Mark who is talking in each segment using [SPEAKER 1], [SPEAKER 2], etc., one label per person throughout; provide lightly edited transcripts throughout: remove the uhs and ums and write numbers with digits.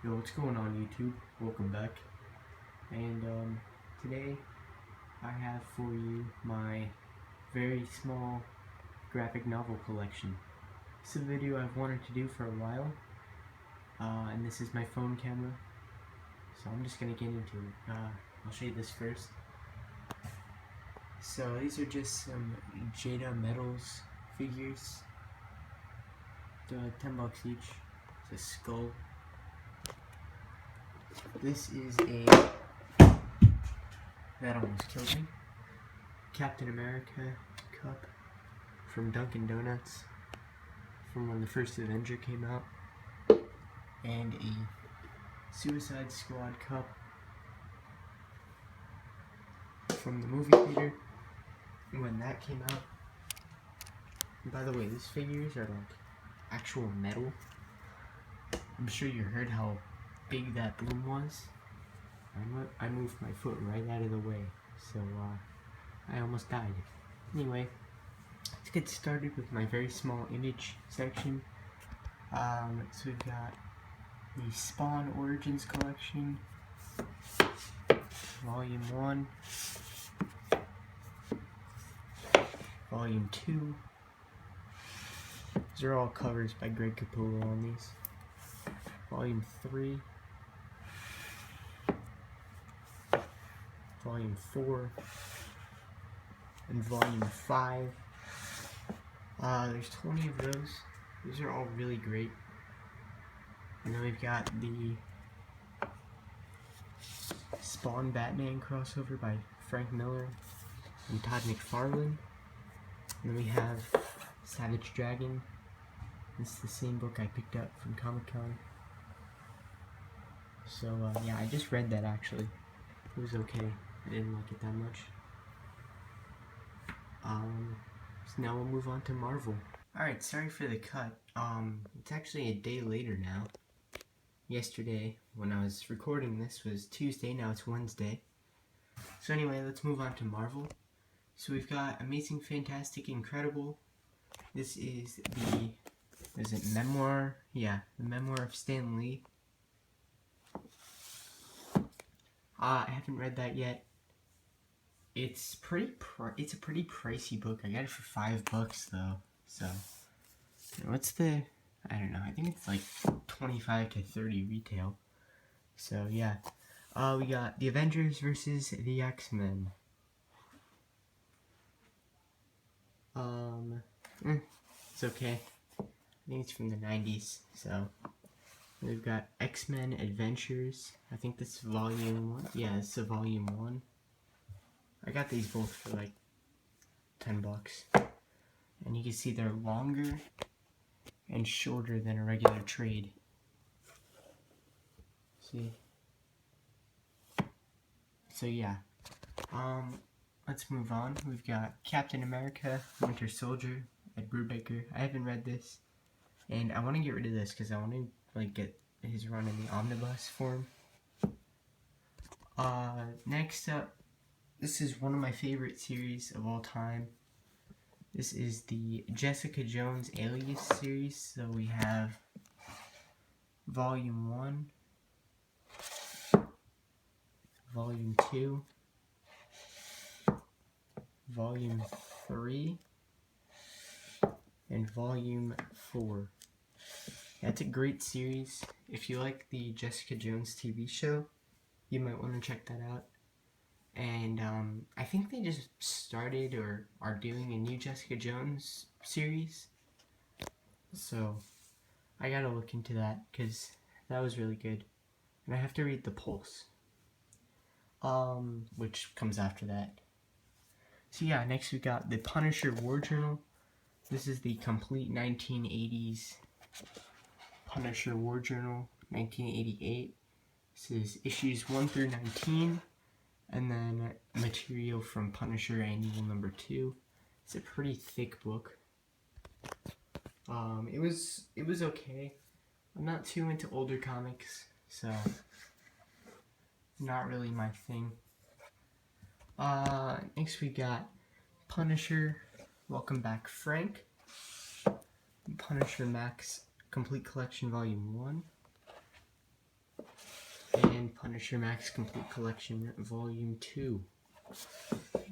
[SPEAKER 1] Yo, what's going on YouTube? Welcome back. And today I have for you my very small graphic novel collection. This is a video I've wanted to do for a while, and this is my phone camera, so I'm just gonna get into it. I'll show you this first. So these are just some Jada Metals figures. They're like $10 each. It's a skull. This is that almost killed me. Captain America cup from Dunkin' Donuts from when the first Avenger came out, and a Suicide Squad cup from the movie theater when that came out. And by the way, these figures are like actual metal. I'm sure you heard how big that boom was. I moved my foot right out of the way, so I almost died. Anyway, let's get started with my very small image section. So we've got the Spawn Origins Collection, Volume 1, Volume 2. These are all covers by Greg Capullo on these. Volume 3, Volume 4, and Volume 5. There's 20 of those. These are all really great. And then we've got the Spawn Batman crossover by Frank Miller and Todd McFarlane. And then we have Savage Dragon. This is the same book I picked up from Comic-Con. So yeah, I just read that actually. It was okay. I didn't like it that much. So now we'll move on to Marvel. Alright, sorry for the cut. It's actually a day later now. Yesterday, when I was recording this, was Tuesday, now it's Wednesday. So anyway, let's move on to Marvel. So we've got Amazing, Fantastic, Incredible. This is the, memoir? Yeah, the memoir of Stan Lee. I haven't read that yet. It's a pretty pricey book. I got it for $5 though. So what's the? I don't know. I think it's like 25 to 30 retail. So yeah, we got the Avengers versus the X-Men. It's okay. I think it's from the 90s. So we've got X-Men Adventures. I think this is volume 1. Yeah, it's a volume 1. I got these both for like $10. And you can see they're longer and shorter than a regular trade. See? So yeah. Let's move on. We've got Captain America, Winter Soldier, Ed Brubaker. I haven't read this. And I want to get rid of this because I want to like get his run in the omnibus form. Next up, this is one of my favorite series of all time. This is the Jessica Jones Alias series. So we have Volume 1, Volume 2, Volume 3, and Volume 4. That's a great series. If you like the Jessica Jones TV show, you might want to check that out. And I think they just started or are doing a new Jessica Jones series. So I gotta look into that because that was really good. And I have to read The Pulse, which comes after that. So yeah, next we got the Punisher War Journal. This is the complete 1980s Punisher War Journal, 1988. This is issues 1 through 19. And then material from Punisher Annual number 2. It's a pretty thick book. It was okay. I'm not too into older comics, so not really my thing. Next we got Punisher, Welcome Back Frank, Punisher Max Complete Collection Volume 1, Punisher Max Complete Collection Volume 2.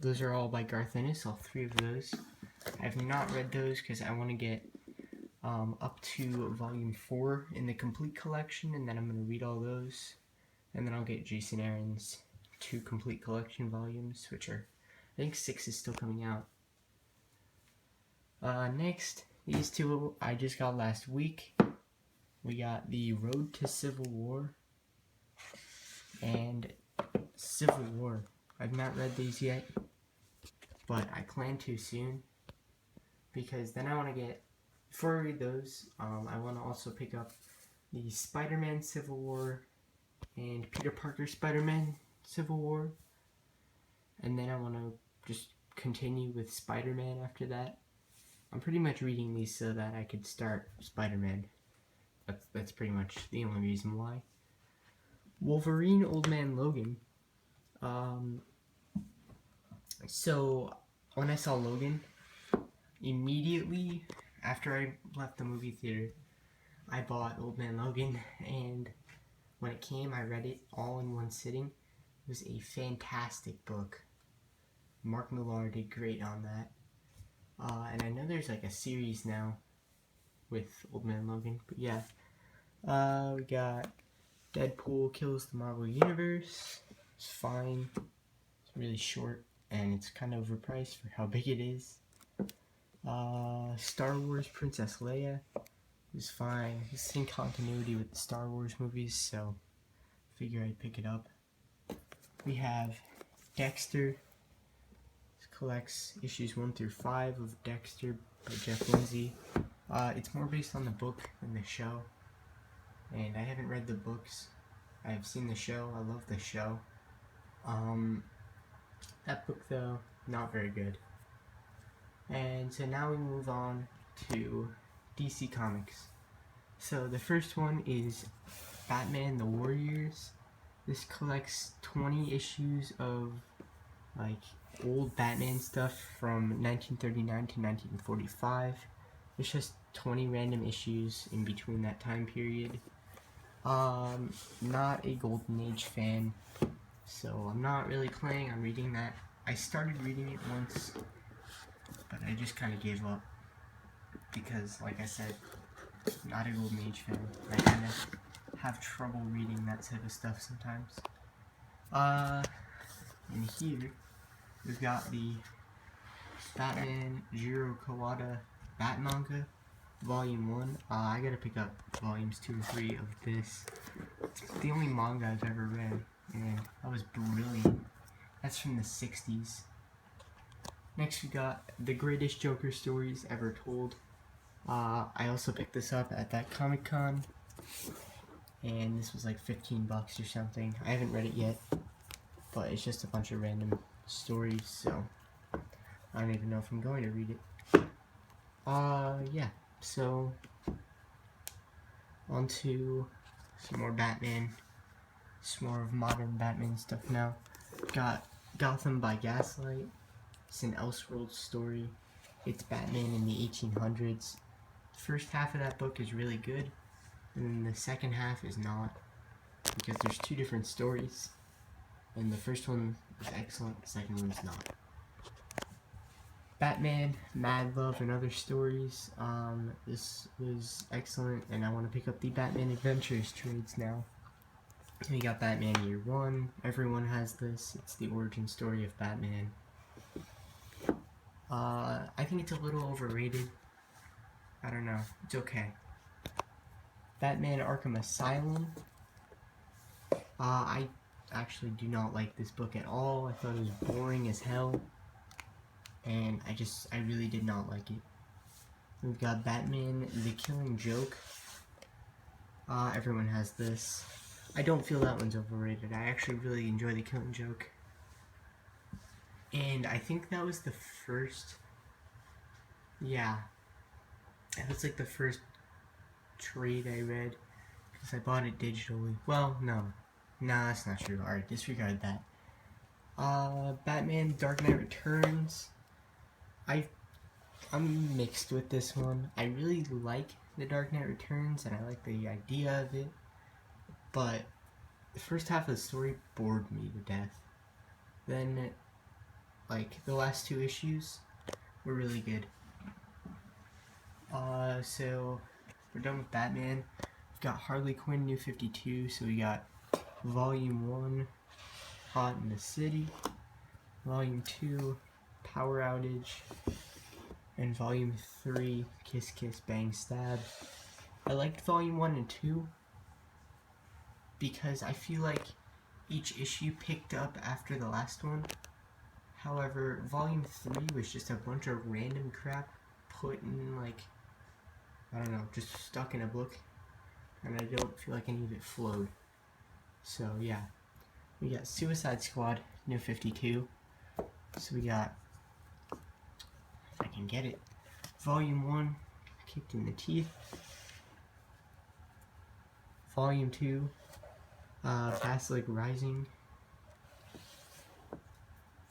[SPEAKER 1] Those are all by Garth Ennis, all 3 of those. I have not read those because I want to get up to Volume 4 in the Complete Collection, and then I'm going to read all those. And then I'll get Jason Aaron's 2 Complete Collection volumes, which are, I think 6 is still coming out. Next, these 2 I just got last week. We got The Road to Civil War and Civil War. I've not read these yet, but I plan to soon, because then I want to get, before I read those, I want to also pick up the Spider-Man Civil War and Peter Parker Spider-Man Civil War, and then I want to just continue with Spider-Man after that. I'm pretty much reading these so that I could start Spider-Man. That's pretty much the only reason why. Wolverine Old Man Logan. So when I saw Logan, immediately after I left the movie theater, I bought Old Man Logan, and when it came, I read it all in one sitting. It was a fantastic book. Mark Millar did great on that. And I know there's like a series now with Old Man Logan, but yeah. We got Deadpool Kills the Marvel Universe. It's fine. It's really short, and it's kind of overpriced for how big it is. Star Wars Princess Leia was fine. It's in continuity with the Star Wars movies, so I figure I'd pick it up. We have Dexter. This collects issues 1 through 5 of Dexter by Jeff Lindsay. It's more based on the book than the show, and I haven't read the books. I've seen the show. I love the show. That book, though, not very good. And so now we move on to DC Comics. So the first one is Batman the Warriors. This collects 20 issues of like old Batman stuff from 1939 to 1945. It's just 20 random issues in between that time period. Not a Golden Age fan, so I'm not really planning on reading that. I started reading it once, but I just kind of gave up because, like I said, not a Golden Age fan. I kind of have trouble reading that type of stuff sometimes. And here we've got the Batman Jiro Kawada Bat Manga, Volume 1. I gotta pick up Volumes 2 and 3 of this. It's the only manga I've ever read, and that was brilliant. That's from the 60s. Next we got The Greatest Joker Stories Ever Told. I also picked this up at that Comic-Con, and this was like 15 bucks or something. I haven't read it yet, but it's just a bunch of random stories, so I don't even know if I'm going to read it. Yeah, so on to some more Batman, some more of modern Batman stuff now. Got Gotham by Gaslight. It's an Elseworlds story. It's Batman in the 1800s. The first half of that book is really good, and then the second half is not, because there's 2 different stories, and the first one is excellent, the second one is not. Batman, Mad Love, and Other Stories. This was excellent, and I want to pick up the Batman Adventures trades now. We got Batman Year 1. Everyone has this. It's the origin story of Batman. I think it's a little overrated. I don't know. It's okay. Batman Arkham Asylum. I actually do not like this book at all. I thought it was boring as hell, and I really did not like it. We've got Batman The Killing Joke. Everyone has this. I don't feel that one's overrated. I actually really enjoy The Killing Joke. And I think that was the first, yeah, it was like the first trade I read, because I bought it digitally. Well, no, that's not true. Alright, disregard that. Batman Dark Knight Returns. I'm mixed with this one. I really like The Dark Knight Returns, and I like the idea of it, but the first half of the story bored me to death. Then, like, the last 2 issues were really good. So we're done with Batman. We've got Harley Quinn, New 52. So we got Volume 1, Hot in the City, Volume 2, Power Outage, and Volume 3, Kiss Kiss Bang Stab. I liked Volume 1 and 2 because I feel like each issue picked up after the last one. However, Volume 3 was just a bunch of random crap put in, like, I don't know, just stuck in a book, and I don't feel like any of it flowed. So yeah, we got Suicide Squad, New 52. So we got, if I can get it, Volume 1, Kicked in the Teeth. Volume 2, Basilisk Rising.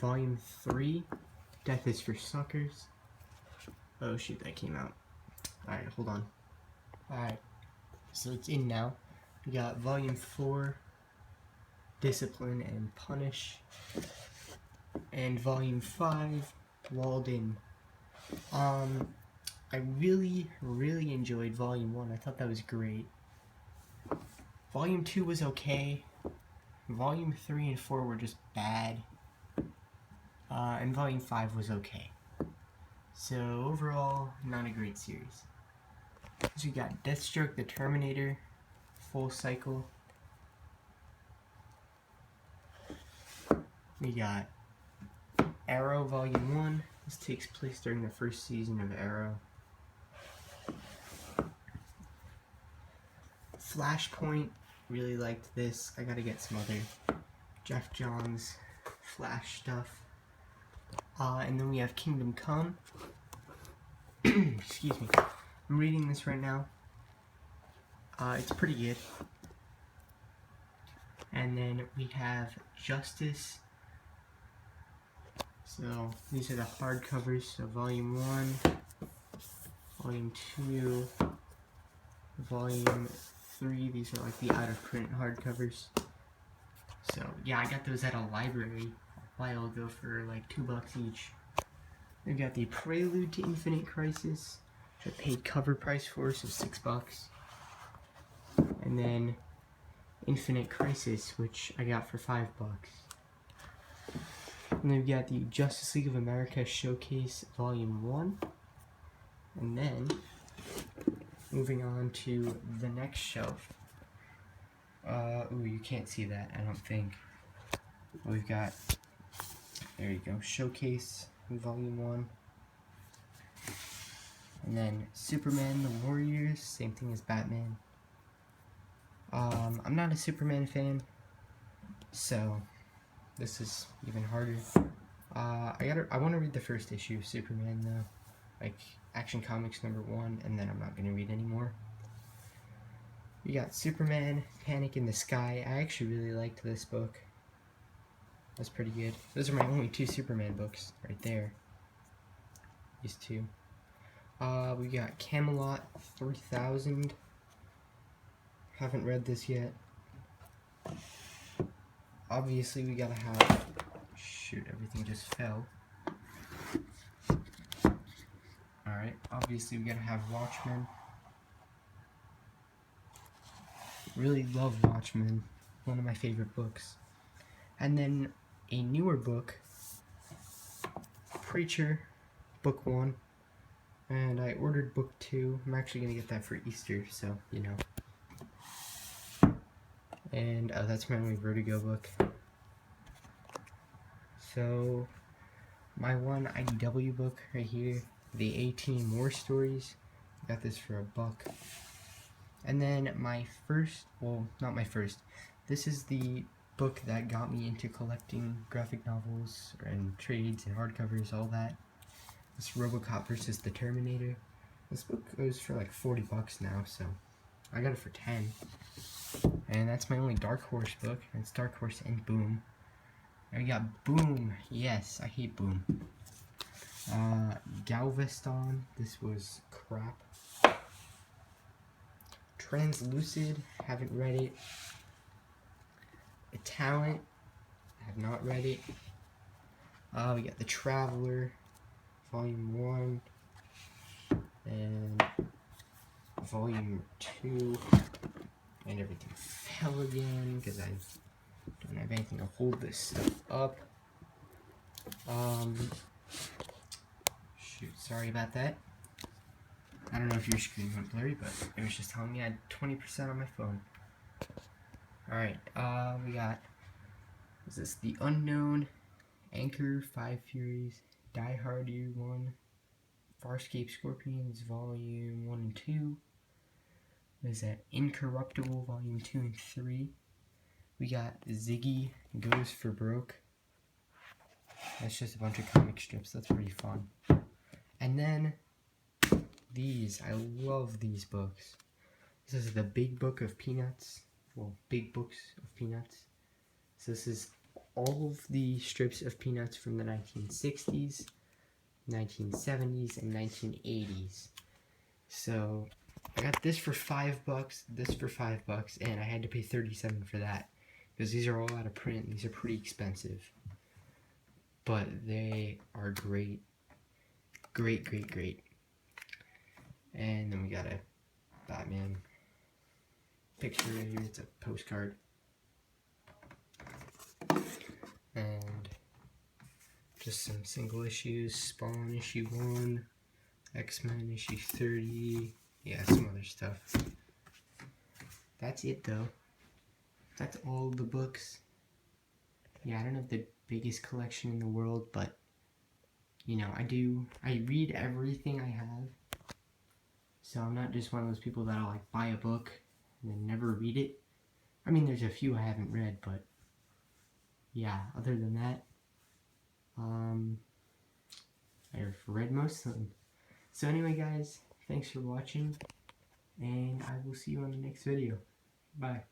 [SPEAKER 1] Volume 3, Death is for Suckers. Oh shoot, that came out. Alright, hold on. Alright, so it's in now. We got Volume 4, Discipline and Punish. And Volume 5, Walled In. I really enjoyed Volume 1. I thought that was great. Volume 2 was okay. Volume 3 and 4 were just bad. And Volume 5 was okay. So overall, not a great series. So we got Deathstroke the Terminator, Full Cycle. We got Arrow Volume 1. This takes place during the first season of Arrow. Flashpoint, really liked this. I gotta get some other Jeff Johns Flash stuff. And then we have Kingdom Come. Excuse me. I'm reading this right now. It's pretty good. And then we have Justice. So these are the hardcovers. So Volume 1, Volume 2, Volume 3. These are like the out of print hardcovers. So yeah, I got those at a library a while ago for like $2 each. We've got the Prelude to Infinite Crisis, which I paid cover price for, so $6. And then Infinite Crisis, which I got for $5. And then we've got the Justice League of America Showcase Volume 1. And then, moving on to the next shelf. Ooh, you can't see that, I don't think. We've got, there you go, Showcase Volume 1. And then Superman the Warriors, same thing as Batman. I'm not a Superman fan, so this is even harder. I want to read the first issue of Superman though, like Action Comics #1, and then I'm not gonna read anymore. We got Superman, Panic in the Sky. I actually really liked this book. That's pretty good. Those are my only 2 Superman books right there. These 2. We got Camelot 3000. Haven't read this yet. Obviously we gotta have, shoot, everything just fell. Alright, obviously we gotta have Watchmen. Really love Watchmen, one of my favorite books. And then a newer book, Preacher, book 1. And I ordered book 2. I'm actually gonna get that for Easter, so, you know. And that's my only Vertigo book. So, my one IDW book right here, the A-Team War Stories. I got this for $1. And then my first, well, not my first. This is the book that got me into collecting graphic novels and trades and hardcovers, all that. This RoboCop vs. the Terminator. This book goes for like $40 now, so I got it for 10. And that's my only Dark Horse book. It's Dark Horse and Boom. And we got Boom. Yes, I hate Boom. Galveston. This was crap. Translucid. Haven't read it. A Talent. I have not read it. We got The Traveler, Volume 1, and Volume 2, and everything fell again because I don't have anything to hold this stuff up. Shoot, sorry about that. I don't know if your screen went blurry, but it was just telling me I had 20% on my phone. Alright, we got, is this The Unknown, Anchor, Five Furies, Die Hard Year 1, Farscape Scorpions, Volume 1 and 2. There's that Incorruptible, Volume 2 and 3. We got Ziggy Goes for Broke. That's just a bunch of comic strips. That's pretty fun. And then these. I love these books. This is the Big Book of Peanuts. Well, Big Books of Peanuts. So this is all of the strips of Peanuts from the 1960s, 1970s, and 1980s. So I got this for $5, this for $5, and I had to pay $37 for that because these are all out of print. These are pretty expensive, but they are great, great, great, great. And then we got a Batman picture right here. It's a postcard, and just some single issues. Spawn issue 1, X-Men issue 30. Yeah, some other stuff. That's it though. That's all the books. Yeah, I don't have the biggest collection in the world, but you know, I read everything I have. So I'm not just one of those people that'll like buy a book and then never read it. I mean, there's a few I haven't read, but yeah, other than that, I've read most of them. So anyway, guys, thanks for watching, and I will see you on the next video. Bye.